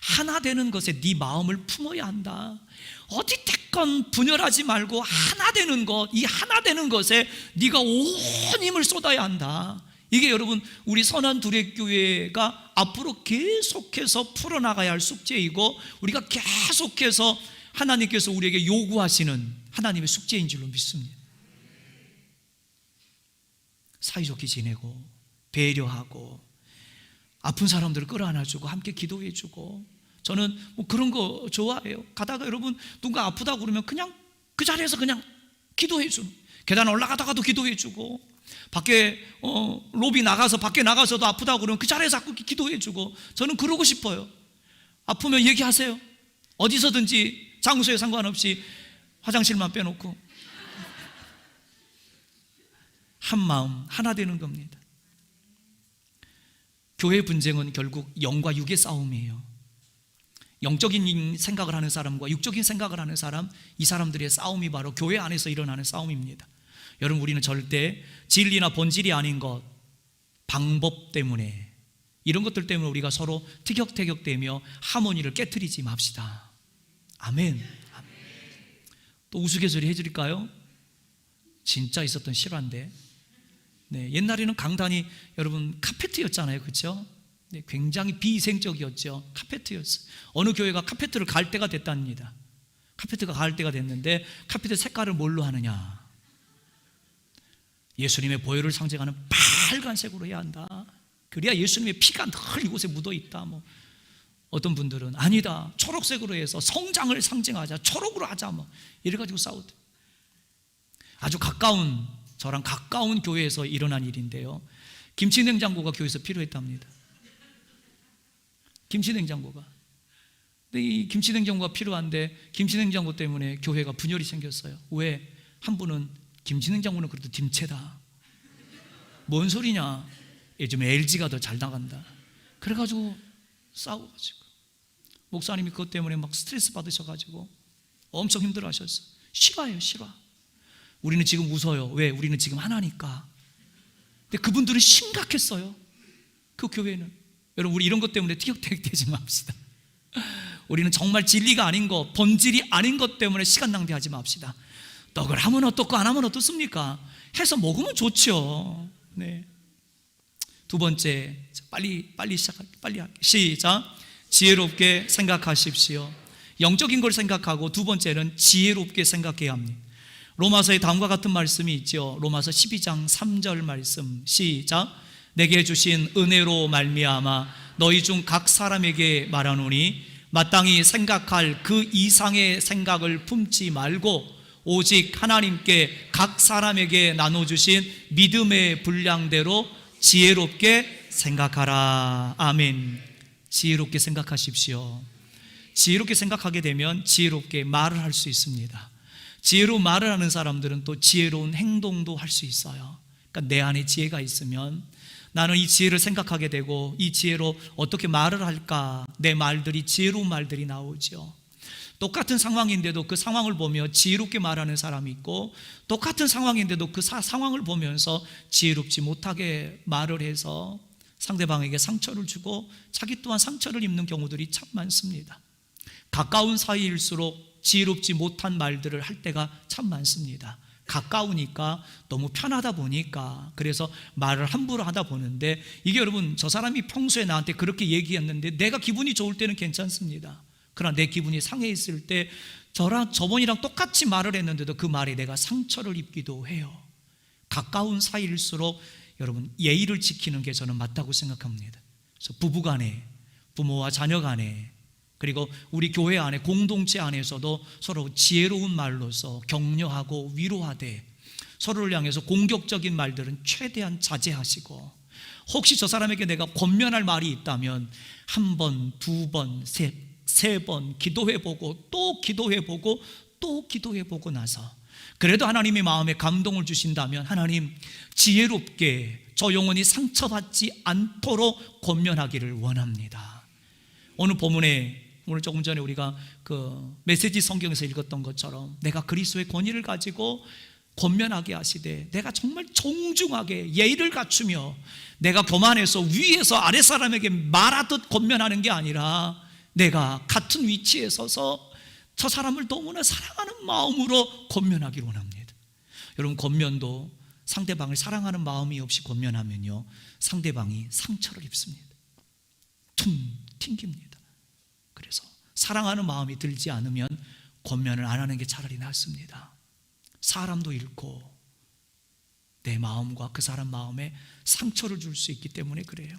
하나 되는 것에 네 마음을 품어야 한다. 어디 때건 분열하지 말고 하나 되는 것, 이 하나 되는 것에 네가 온 힘을 쏟아야 한다. 이게 여러분, 우리 선한두레교회가 앞으로 계속해서 풀어나가야 할 숙제이고, 우리가 계속해서 하나님께서 우리에게 요구하시는 하나님의 숙제인 줄로 믿습니다. 사이좋게 지내고, 배려하고, 아픈 사람들을 끌어안아주고 함께 기도해주고, 저는 그런 거 좋아해요. 가다가 여러분 누군가 아프다고 그러면 그냥 그 자리에서 그냥 기도해주는, 계단 올라가다가도 기도해주고, 밖에 로비 나가서 밖에 나가서도 아프다고 그러면 그 자리에서 자꾸 기도해주고, 저는 그러고 싶어요. 아프면 얘기하세요. 어디서든지 장소에 상관없이, 화장실만 빼놓고. 한 마음 하나 되는 겁니다. 교회 분쟁은 결국 영과 육의 싸움이에요. 영적인 생각을 하는 사람과 육적인 생각을 하는 사람, 이 사람들의 싸움이 바로 교회 안에서 일어나는 싸움입니다. 여러분, 우리는 절대 진리나 본질이 아닌 것, 방법 때문에, 이런 것들 때문에 우리가 서로 티격태격되며 하모니를 깨트리지 맙시다. 아멘. 또 우스갯소리 해드릴까요? 진짜 있었던 실화인데, 옛날에는 강단이 여러분 카페트였잖아요, 그렇죠? 굉장히 비위생적이었죠. 카페트였어요. 어느 교회가 카페트를 갈 때가 됐답니다. 카페트가 갈 때가 됐는데, 카페트 색깔을 뭘로 하느냐? 예수님의 보혈을 상징하는 빨간색으로 해야 한다. 그래야 예수님의 피가 늘 이곳에 묻어 있다. 뭐 어떤 분들은 아니다, 초록색으로 해서 성장을 상징하자, 초록으로 하자, 뭐 이래가지고 싸우대. 아주 가까운, 저랑 가까운 교회에서 일어난 일인데요, 김치냉장고가 교회에서 필요했답니다. 김치냉장고가. 근데 이 김치냉장고가 필요한데 김치냉장고 때문에 교회가 분열이 생겼어요. 왜? 한 분은 김치냉장고는 그래도 김체다, 뭔 소리냐, 요즘 LG가 더 잘 나간다, 그래가지고 싸워가지고 목사님이 그것 때문에 막 스트레스 받으셔가지고 엄청 힘들어하셨어요. 실화예요, 실화. 우리는 지금 웃어요. 왜? 우리는 지금 하나니까. 근데 그분들은 심각했어요, 그 교회는. 여러분, 우리 이런 것 때문에 티격태격되지 맙시다. 우리는 정말 진리가 아닌 것, 본질이 아닌 것 때문에 시간 낭비하지 맙시다. 떡을 하면 어떻고 안 하면 어떻습니까? 해서 먹으면 좋죠. 네. 두 번째, 빨리 할게요. 시작. 지혜롭게 생각하십시오. 영적인 걸 생각하고, 두 번째는 지혜롭게 생각해야 합니다. 로마서에 다음과 같은 말씀이 있죠. 로마서 12장 3절 말씀. 시작. 내게 주신 은혜로 말미암아 너희 중 각 사람에게 말하노니 마땅히 생각할 그 이상의 생각을 품지 말고 오직 하나님께 각 사람에게 나눠주신 믿음의 분량대로 지혜롭게 생각하라. 아멘. 지혜롭게 생각하십시오. 지혜롭게 생각하게 되면 지혜롭게 말을 할 수 있습니다. 지혜로운 말을 하는 사람들은 또 지혜로운 행동도 할 수 있어요. 그러니까 내 안에 지혜가 있으면 나는 이 지혜를 생각하게 되고, 이 지혜로 어떻게 말을 할까, 내 말들이 지혜로운 말들이 나오죠. 똑같은 상황인데도 그 상황을 보며 지혜롭게 말하는 사람이 있고, 똑같은 상황인데도 그 상황을 보면서 지혜롭지 못하게 말을 해서 상대방에게 상처를 주고 자기 또한 상처를 입는 경우들이 참 많습니다. 가까운 사이일수록 지혜롭지 못한 말들을 할 때가 참 많습니다. 가까우니까, 너무 편하다 보니까, 그래서 말을 함부로 하다 보는데, 이게 여러분, 저 사람이 평소에 나한테 그렇게 얘기했는데 내가 기분이 좋을 때는 괜찮습니다. 그러나 내 기분이 상해 있을 때 저번이랑 똑같이 말을 했는데도 그 말에 내가 상처를 입기도 해요. 가까운 사이일수록 여러분, 예의를 지키는 게 저는 맞다고 생각합니다. 그래서 부부간에, 부모와 자녀 간에, 그리고 우리 교회 안에, 공동체 안에서도 서로 지혜로운 말로서 격려하고 위로하되, 서로를 향해서 공격적인 말들은 최대한 자제하시고, 혹시 저 사람에게 내가 권면할 말이 있다면 한 번, 두 번, 세 번 기도해보고 또 기도해보고 또 기도해보고 나서, 그래도 하나님의 마음에 감동을 주신다면 하나님, 지혜롭게 저 영혼이 상처받지 않도록 권면하기를 원합니다. 오늘 본문에, 오늘 조금 전에 우리가 그 메시지 성경에서 읽었던 것처럼 내가 그리스도의 권위를 가지고 권면하게 하시되, 내가 정말 정중하게 예의를 갖추며 내가 교만해서 위에서 아래 사람에게 말하듯 권면하는 게 아니라, 내가 같은 위치에 서서 저 사람을 너무나 사랑하는 마음으로 권면하기를 원합니다. 여러분, 권면도 상대방을 사랑하는 마음이 없이 권면하면요, 상대방이 상처를 입습니다. 튕깁니다. 그래서 사랑하는 마음이 들지 않으면 권면을 안 하는 게 차라리 낫습니다. 사람도 잃고 내 마음과 그 사람 마음에 상처를 줄 수 있기 때문에 그래요.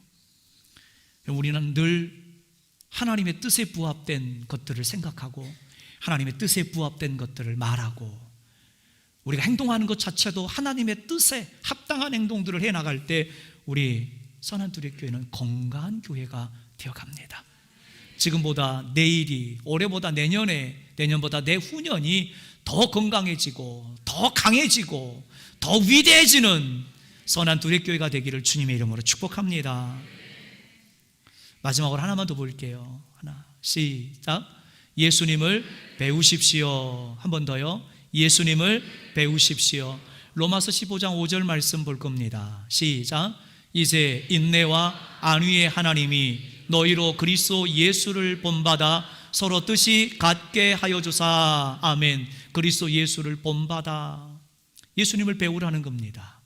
우리는 늘 하나님의 뜻에 부합된 것들을 생각하고, 하나님의 뜻에 부합된 것들을 말하고, 우리가 행동하는 것 자체도 하나님의 뜻에 합당한 행동들을 해나갈 때 우리 선한두레교회는 건강한 교회가 되어갑니다. 지금보다 내일이, 올해보다 내년에, 내년보다 내후년이 더 건강해지고 더 강해지고 더 위대해지는 선한두레교회가 되기를 주님의 이름으로 축복합니다. 마지막으로 하나만 더 볼게요. 하나, 시작. 예수님을 배우십시오. 한 번 더요. 예수님을 배우십시오. 로마서 15장 5절 말씀 볼 겁니다. 시작. 이제 인내와 안위의 하나님이 너희로 그리스도 예수를 본받아 서로 뜻이 같게 하여 주사. 아멘. 그리스도 예수를 본받아, 예수님을 배우라는 겁니다.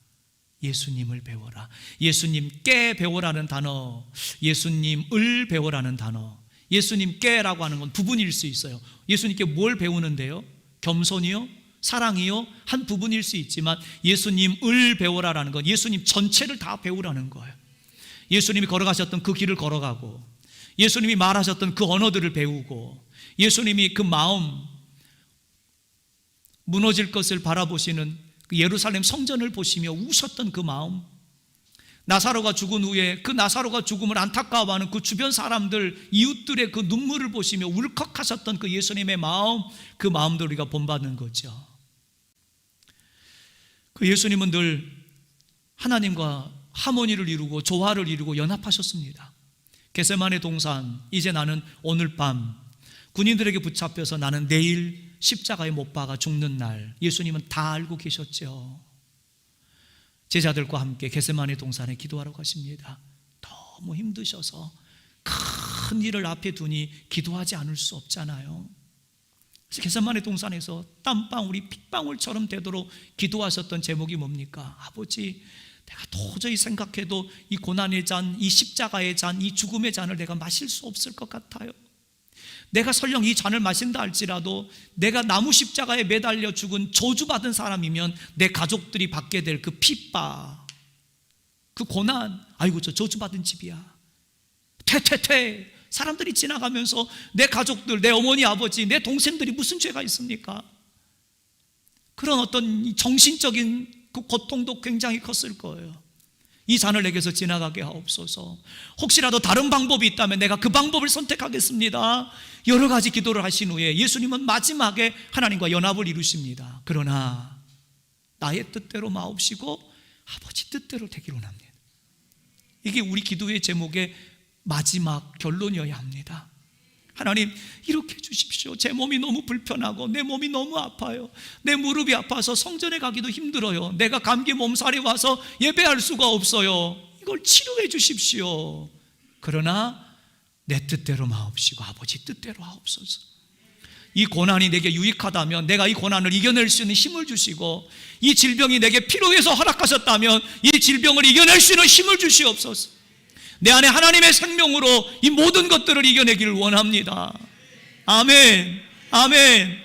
예수님을 배워라. 예수님께 배워라는 단어, 예수님을 배워라는 단어. 예수님께라고 하는 건 부분일 수 있어요. 예수님께 뭘 배우는데요? 겸손이요? 사랑이요? 한 부분일 수 있지만, 예수님을 배워라라는 건 예수님 전체를 다 배우라는 거예요. 예수님이 걸어가셨던 그 길을 걸어가고 예수님이 말하셨던 그 언어들을 배우고 예수님이 그 마음, 무너질 것을 바라보시는 그 예루살렘 성전을 보시며 우셨던 그 마음, 나사로가 죽은 후에 그 나사로가 죽음을 안타까워하는 그 주변 사람들, 이웃들의 그 눈물을 보시며 울컥하셨던 그 예수님의 마음, 그 마음도 우리가 본받는 거죠. 그 예수님은 늘 하나님과 하모니를 이루고 조화를 이루고 연합하셨습니다. 겟세마네 동산, 이제 나는 오늘 밤 군인들에게 붙잡혀서 나는 내일 십자가에 못 박아 죽는 날, 예수님은 다 알고 계셨죠. 제자들과 함께 겟세마네 동산에 기도하러 가십니다. 너무 힘드셔서 큰 일을 앞에 두니 기도하지 않을 수 없잖아요. 그래서 겟세마네 동산에서 땀방울이 핏방울처럼 되도록 기도하셨던 제목이 뭡니까? 아버지, 내가 도저히 생각해도 이 고난의 잔, 이 십자가의 잔, 이 죽음의 잔을 내가 마실 수 없을 것 같아요. 내가 설령 이 잔을 마신다 할지라도 내가 나무 십자가에 매달려 죽은 저주받은 사람이면 내 가족들이 받게 될 그 핍박, 그 고난, 아이고 저 저주받은 집이야, 퇴퇴퇴 사람들이 지나가면서 내 가족들, 내 어머니 아버지, 내 동생들이 무슨 죄가 있습니까? 그런 어떤 정신적인 그 고통도 굉장히 컸을 거예요. 이 잔을 내게서 지나가게 하옵소서. 혹시라도 다른 방법이 있다면 내가 그 방법을 선택하겠습니다. 여러 가지 기도를 하신 후에 예수님은 마지막에 하나님과 연합을 이루십니다. 그러나 나의 뜻대로 마옵시고 아버지 뜻대로 되기로 합니다. 이게 우리 기도의 제목의 마지막 결론이어야 합니다. 하나님, 이렇게 해주십시오. 제 몸이 너무 불편하고 내 몸이 너무 아파요. 내 무릎이 아파서 성전에 가기도 힘들어요. 내가 감기 몸살이 와서 예배할 수가 없어요. 이걸 치료해 주십시오. 그러나 내 뜻대로 마옵시고 아버지 뜻대로 하옵소서. 이 고난이 내게 유익하다면 내가 이 고난을 이겨낼 수 있는 힘을 주시고, 이 질병이 내게 필요해서 허락하셨다면 이 질병을 이겨낼 수 있는 힘을 주시옵소서. 내 안에 하나님의 생명으로 이 모든 것들을 이겨내기를 원합니다. 아멘, 아멘.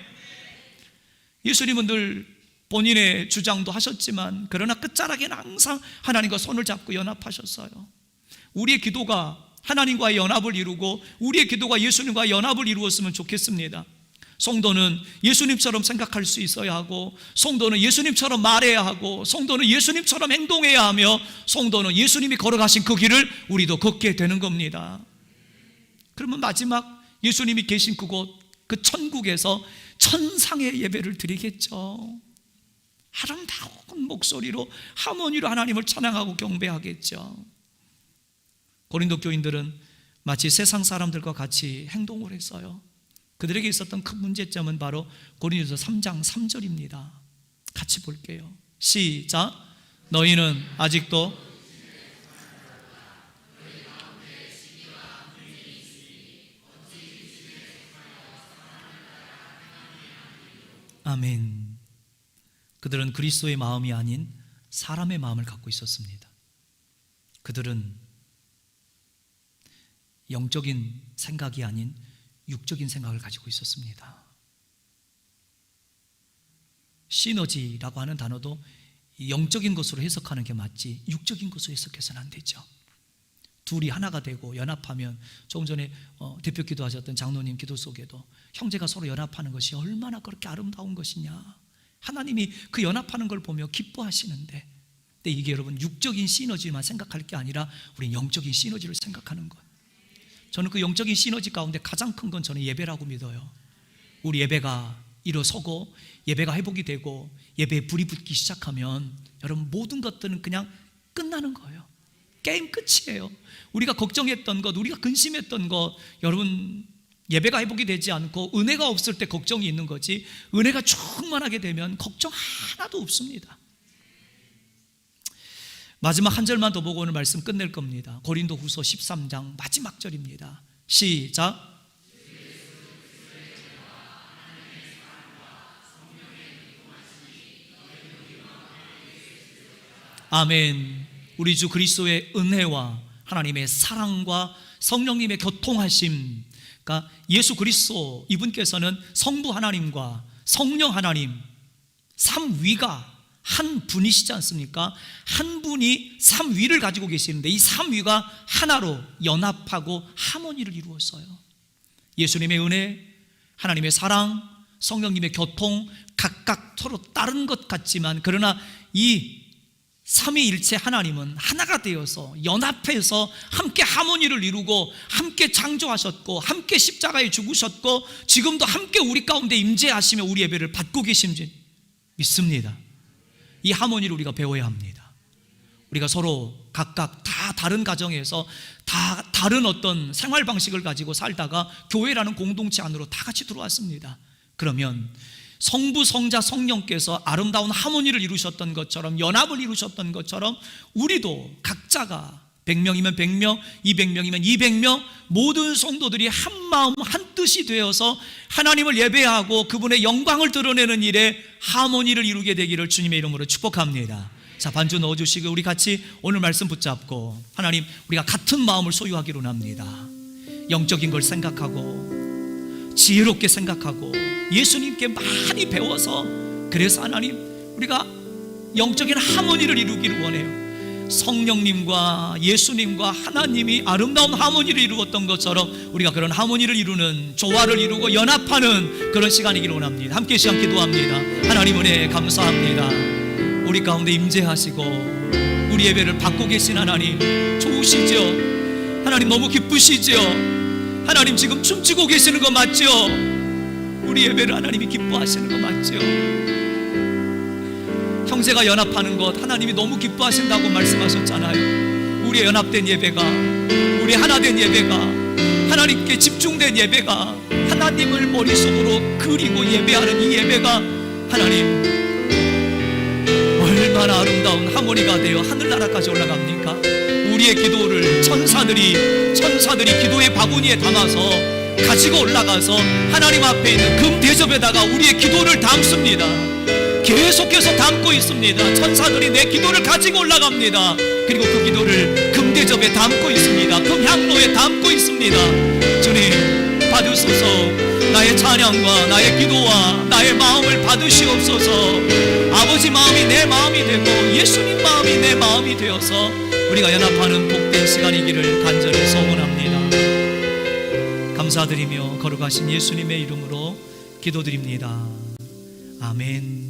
예수님은 늘 본인의 주장도 하셨지만 그러나 끝자락에는 항상 하나님과 손을 잡고 연합하셨어요. 우리의 기도가 하나님과의 연합을 이루고 우리의 기도가 예수님과의 연합을 이루었으면 좋겠습니다. 성도는 예수님처럼 생각할 수 있어야 하고, 성도는 예수님처럼 말해야 하고, 성도는 예수님처럼 행동해야 하며, 성도는 예수님이 걸어가신 그 길을 우리도 걷게 되는 겁니다. 그러면 마지막 예수님이 계신 그곳, 그 천국에서 천상의 예배를 드리겠죠. 아름다운 목소리로 하모니로 하나님을 찬양하고 경배하겠죠. 고린도 교인들은 마치 세상 사람들과 같이 행동을 했어요. 그들에게 있었던 큰 문제점은 바로 고린도서 3장 3절입니다. 같이 볼게요. 시작. 너희는 아직도 아멘. 그들은 그리스도의 마음이 아닌 사람의 마음을 갖고 있었습니다. 그들은 영적인 생각이 아닌 육적인 생각을 가지고 있었습니다. 시너지라고 하는 단어도 영적인 것으로 해석하는 게 맞지 육적인 것으로 해석해서는 안 되죠. 둘이 하나가 되고 연합하면, 조금 전에 대표 기도하셨던 장로님 기도 속에도 형제가 서로 연합하는 것이 얼마나 그렇게 아름다운 것이냐, 하나님이 그 연합하는 걸 보며 기뻐하시는데, 근데 이게 여러분 육적인 시너지만 생각할 게 아니라 우린 영적인 시너지를 생각하는 것. 저는 그 영적인 시너지 가운데 가장 큰 건 저는 예배라고 믿어요. 우리 예배가 일어서고 예배가 회복이 되고 예배에 불이 붙기 시작하면 여러분 모든 것들은 그냥 끝나는 거예요. 게임 끝이에요. 우리가 걱정했던 것, 우리가 근심했던 것, 여러분 예배가 회복이 되지 않고 은혜가 없을 때 걱정이 있는 거지, 은혜가 충만하게 되면 걱정 하나도 없습니다. 마지막 한 절만 더 보고 오늘 말씀 끝낼 겁니다. 고린도 후서 13장 마지막 절입니다. 시작. 아멘. 우리 주 그리스도의 은혜와 하나님의 사랑과 성령님의 교통하심, 그러니까 예수 그리스도 이분께서는 성부 하나님과 성령 하나님 삼위가 한 분이시지 않습니까? 한 분이 삼위를 가지고 계시는데 이 삼위가 하나로 연합하고 하모니를 이루었어요. 예수님의 은혜, 하나님의 사랑, 성령님의 교통, 각각 서로 다른 것 같지만 그러나 이 삼위일체 하나님은 하나가 되어서 연합해서 함께 하모니를 이루고 함께 창조하셨고 함께 십자가에 죽으셨고 지금도 함께 우리 가운데 임재하시며 우리 예배를 받고 계신지 믿습니다. 이 하모니를 우리가 배워야 합니다. 우리가 서로 각각 다 다른 가정에서 다 다른 어떤 생활 방식을 가지고 살다가 교회라는 공동체 안으로 다 같이 들어왔습니다. 그러면 성부, 성자, 성령께서 아름다운 하모니를 이루셨던 것처럼 연합을 이루셨던 것처럼 우리도 각자가 100명이면 100명, 200명이면 200명 모든 성도들이 한 마음 한 뜻이 되어서 하나님을 예배하고 그분의 영광을 드러내는 일에 하모니를 이루게 되기를 주님의 이름으로 축복합니다. 자, 반주 넣어주시고 우리 같이 오늘 말씀 붙잡고 하나님 우리가 같은 마음을 소유하기로 합니다. 영적인 걸 생각하고 지혜롭게 생각하고 예수님께 많이 배워서 그래서 하나님 우리가 영적인 하모니를 이루기를 원해요. 성령님과 예수님과 하나님이 아름다운 하모니를 이루었던 것처럼 우리가 그런 하모니를 이루는 조화를 이루고 연합하는 그런 시간이기를 원합니다. 함께 시간 기도합니다. 하나님 은혜 감사합니다. 우리 가운데 임재하시고 우리 예배를 받고 계신 하나님 좋으시죠? 하나님 너무 기쁘시죠? 하나님 지금 춤추고 계시는 거 맞죠? 우리 예배를 하나님이 기뻐하시는 거 맞죠? 형제가 연합하는 것 하나님이 너무 기뻐하신다고 말씀하셨잖아요. 우리의 연합된 예배가, 우리 하나된 예배가, 하나님께 집중된 예배가, 하나님을 머릿속으로 그리고 예배하는 이 예배가 하나님 얼마나 아름다운 하모니가 되어 하늘나라까지 올라갑니까? 우리의 기도를 천사들이 기도의 바구니에 담아서 가지고 올라가서 하나님 앞에 있는 금 대접에다가 우리의 기도를 담습니다. 계속해서 담고 있습니다. 천사들이 내 기도를 가지고 올라갑니다. 그리고 그 기도를 금 대접에 담고 있습니다. 금 향로에 담고 있습니다. 주님 받으소서. 나의 찬양과 나의 기도와 나의 마음을 받으시옵소서. 아버지 마음이 내 마음이 되고 예수님 마음이 내 마음이 되어서 우리가 연합하는 복된 시간이기를 간절히 소원합니다. 감사드리며 거룩하신 예수님의 이름으로 기도드립니다. 아멘.